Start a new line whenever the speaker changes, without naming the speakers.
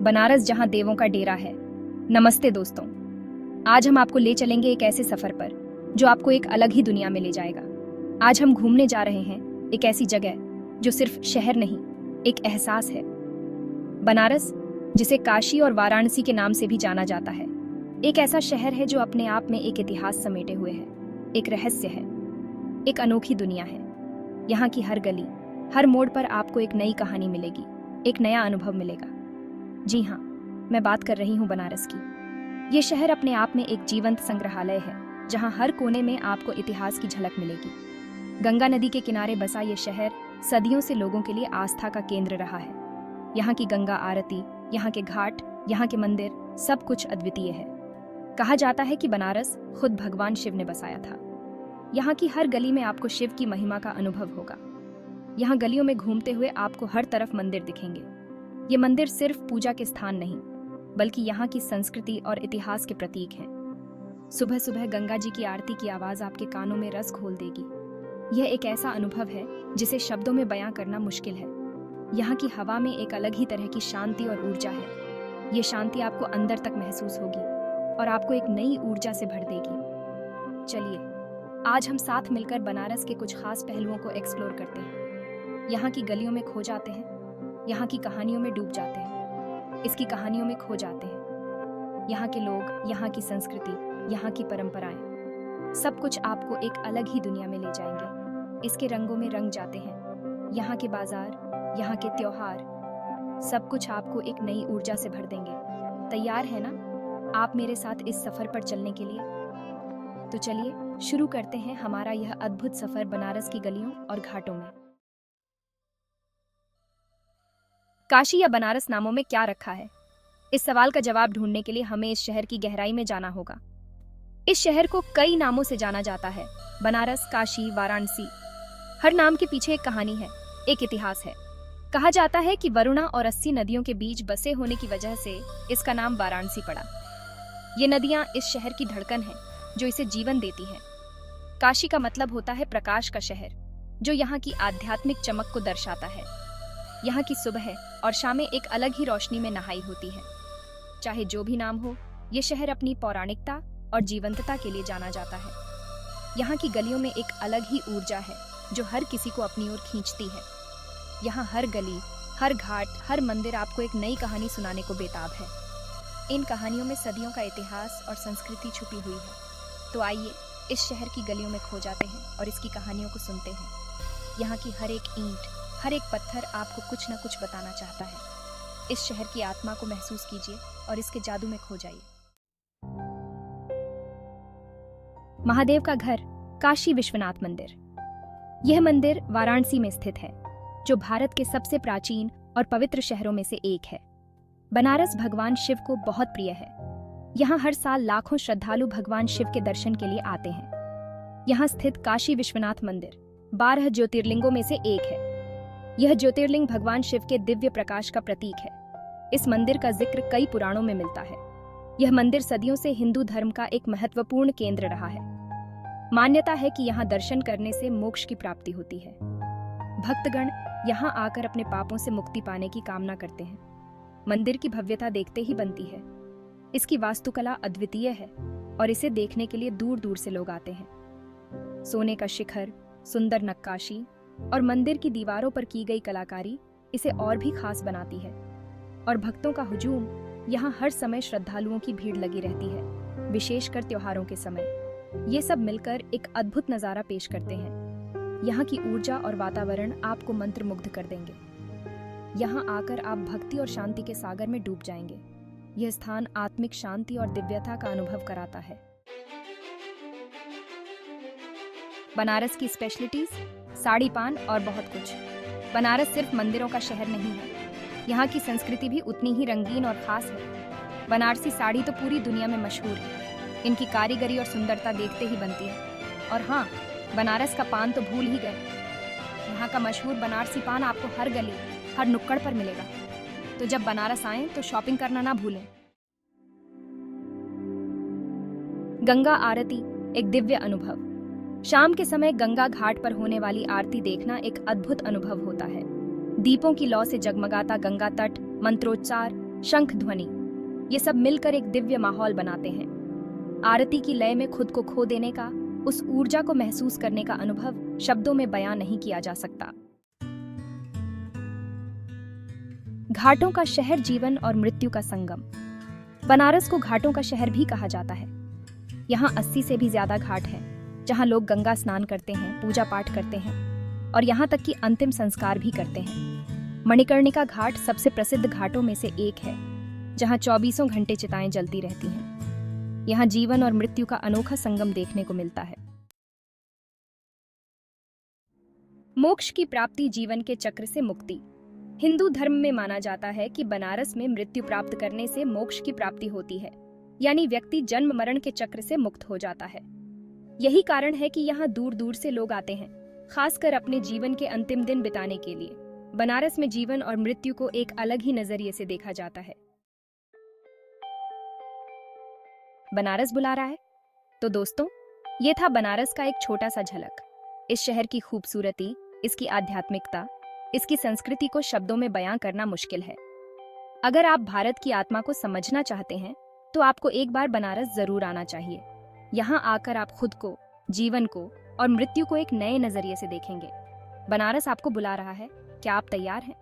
बनारस जहां देवों का डेरा है। नमस्ते दोस्तों, आज हम आपको ले चलेंगे एक ऐसे सफर पर जो आपको एक अलग ही दुनिया में ले जाएगा। आज हम घूमने जा रहे हैं एक ऐसी जगह जो सिर्फ शहर नहीं, एक एहसास है। बनारस, जिसे काशी और वाराणसी के नाम से भी जाना जाता है, एक ऐसा शहर है जो अपने आप में एक इतिहास समेटे हुए है, एक रहस्य है, एक अनोखी दुनिया है। यहाँ की हर गली, हर मोड़ पर आपको एक नई कहानी मिलेगी, एक नया अनुभव मिलेगा। जी हाँ, मैं बात कर रही हूँ बनारस की। ये शहर अपने आप में एक जीवंत संग्रहालय है, जहाँ हर कोने में आपको इतिहास की झलक मिलेगी। गंगा नदी के किनारे बसा ये शहर सदियों से लोगों के लिए आस्था का केंद्र रहा है। यहाँ की गंगा आरती, यहाँ के घाट, यहाँ के मंदिर, सब कुछ अद्वितीय है। कहा जाता है कि बनारस खुद भगवान शिव ने बसाया था। यहाँ की हर गली में आपको शिव की महिमा का अनुभव होगा। यहाँ गलियों में घूमते हुए आपको हर तरफ मंदिर दिखेंगे। ये मंदिर सिर्फ पूजा के स्थान नहीं, बल्कि यहाँ की संस्कृति और इतिहास के प्रतीक हैं। सुबह सुबह गंगा जी की आरती की आवाज आपके कानों में रस घोल देगी। यह एक ऐसा अनुभव है जिसे शब्दों में बयां करना मुश्किल है। यहाँ की हवा में एक अलग ही तरह की शांति और ऊर्जा है। ये शांति आपको अंदर तक महसूस होगी और आपको एक नई ऊर्जा से भर देगी। चलिए, आज हम साथ मिलकर बनारस के कुछ खास पहलुओं को एक्सप्लोर करते हैं। यहाँ की गलियों में खो जाते हैं, यहाँ की कहानियों में डूब जाते हैं, इसकी कहानियों में खो जाते हैं। यहाँ के लोग, यहाँ की संस्कृति, यहाँ की परंपराएं, सब कुछ आपको एक अलग ही दुनिया में ले जाएंगे। इसके रंगों में रंग जाते हैं। यहाँ के बाजार, यहाँ के त्योहार, सब कुछ आपको एक नई ऊर्जा से भर देंगे। तैयार है ना आप मेरे साथ इस सफर पर चलने के लिए? तो चलिए शुरू करते हैं हमारा यह अद्भुत सफर बनारस की गलियों और घाटों में। काशी या बनारस नामों में क्या रखा है? इस सवाल का जवाब ढूंढने के लिए हमें इस शहर की गहराई में जाना होगा। इस शहर को कई नामों से जाना जाता है: बनारस, काशी, वाराणसी। हर नाम के पीछे एक कहानी है, एक इतिहास है। कहा जाता है कि वरुणा और 80 नदियों के बीच बसे होने की वजह से इसका नाम वाराणसी पड़ा। ये नदियां इस शहर की धड़कन है जो इसे जीवन देती हैं। काशी का मतलब होता है प्रकाश का शहर, जो यहाँ की आध्यात्मिक चमक को दर्शाता है। यहाँ की सुबह और शामें एक अलग ही रोशनी में नहाई होती है। चाहे जो भी नाम हो, ये शहर अपनी पौराणिकता और जीवंतता के लिए जाना जाता है। यहाँ की गलियों में एक अलग ही ऊर्जा है जो हर किसी को अपनी ओर खींचती है। यहाँ हर गली, हर घाट, हर मंदिर आपको एक नई कहानी सुनाने को बेताब है। इन कहानियों में सदियों का इतिहास और संस्कृति छुपी हुई है। तो आइए इस शहर की गलियों में खो जाते हैं और इसकी कहानियों को सुनते हैं। यहाँ की हर एक ईंट, हर एक पत्थर आपको कुछ न कुछ बताना चाहता है। इस शहर की आत्मा को महसूस कीजिए और इसके जादू में खो जाइए। महादेव का घर, काशी विश्वनाथ मंदिर। यह मंदिर वाराणसी में स्थित है, जो भारत के सबसे प्राचीन और पवित्र शहरों में से एक है। बनारस भगवान शिव को बहुत प्रिय है। यहाँ हर साल लाखों श्रद्धालु भगवान शिव के दर्शन के लिए आते हैं। यहाँ स्थित काशी विश्वनाथ मंदिर 12 ज्योतिर्लिंगों में से एक है। यह ज्योतिर्लिंग भगवान शिव के दिव्य प्रकाश का प्रतीक है। इस मंदिर का जिक्र कई पुराणों में मिलता है। यह मंदिर सदियों से हिंदू धर्म का एक महत्वपूर्ण केंद्र रहा है। मान्यता है कि यहाँ दर्शन करने से मोक्ष की प्राप्ति होती है। भक्तगण यहाँ आकर अपने पापों से मुक्ति पाने की कामना करते हैं। मंदिर की भव्यता देखते ही बनती है। इसकी वास्तुकला अद्वितीय है और इसे देखने के लिए दूर दूर से लोग आते हैं। सोने का शिखर, सुंदर नक्काशी और मंदिर की दीवारों पर की गई कलाकारी इसे और भी खास बनाती है। और भक्तों का हुजूम, यहाँ हर समय श्रद्धालुओं की भीड़ लगी रहती है, विशेषकर त्योहारों के समय। ये सब मिलकर एक अद्भुत नज़ारा पेश करते हैं। यहाँ की ऊर्जा और वातावरण आपको मंत्रमुग्ध कर देंगे। यहाँ आकर आप भक्ति और शांति के सागर में डूब जाएंगे। यह स्थान आत्मिक शांति और दिव्यता का अनुभव कराता है। बनारस की स्पेशलिटीज, साड़ी, पान और बहुत कुछ। बनारस सिर्फ मंदिरों का शहर नहीं है, यहाँ की संस्कृति भी उतनी ही रंगीन और खास है। बनारसी साड़ी तो पूरी दुनिया में मशहूर है। इनकी कारीगरी और सुंदरता देखते ही बनती है। और हाँ, बनारस का पान तो भूल ही गए। यहाँ का मशहूर बनारसी पान आपको हर गली, हर नुक्कड़ पर मिलेगा। तो जब बनारस आएं तो शॉपिंग करना ना भूलें। गंगा आरती एक दिव्य अनुभव। शाम के समय गंगा घाट पर होने वाली आरती देखना एक अद्भुत अनुभव होता है। दीपों की लौ से जगमगाता गंगा तट, मंत्रोच्चार शंख ध्वनि, ये सब मिलकर एक दिव्य माहौल बनाते हैं। आरती की लय में खुद को खो देने का, उस ऊर्जा को महसूस करने का अनुभव शब्दों में बयां नहीं किया जा सकता। घाटों का शहर, जीवन और मृत्यु का संगम। बनारस को घाटों का शहर भी कहा जाता है। यहाँ 80 से भी ज्यादा घाट हैं, जहाँ लोग गंगा स्नान करते हैं, पूजा पाठ करते हैं और यहाँ तक कि अंतिम संस्कार भी करते हैं। मणिकर्णिका घाट सबसे प्रसिद्ध घाटों में से एक है, जहाँ 24 घंटे चिताएं जलती रहती हैं। यहाँ जीवन और मृत्यु का अनोखा संगम देखने को मिलता है। मोक्ष की प्राप्ति, जीवन के चक्र से मुक्ति। हिंदू धर्म में माना जाता है कि बनारस में मृत्यु प्राप्त करने से मोक्ष की प्राप्ति होती है, यानी व्यक्ति जन्म मरण के चक्र से मुक्त हो जाता है। यही कारण है कि यहाँ दूर दूर से लोग आते हैं, खासकर अपने जीवन के अंतिम दिन बिताने के लिए। बनारस में जीवन और मृत्यु को एक अलग ही नजरिए से देखा जाता है। बनारस बुला रहा है। तो दोस्तों, ये था बनारस का एक छोटा सा झलक। इस शहर की खूबसूरती, इसकी आध्यात्मिकता, इसकी संस्कृति को शब्दों में बयां करना मुश्किल है। अगर आप भारत की आत्मा को समझना चाहते हैं तो आपको एक बार बनारस जरूर आना चाहिए। यहाँ आकर आप खुद को, जीवन को और मृत्यु को एक नए नजरिए से देखेंगे। बनारस आपको बुला रहा है। क्या आप तैयार हैं?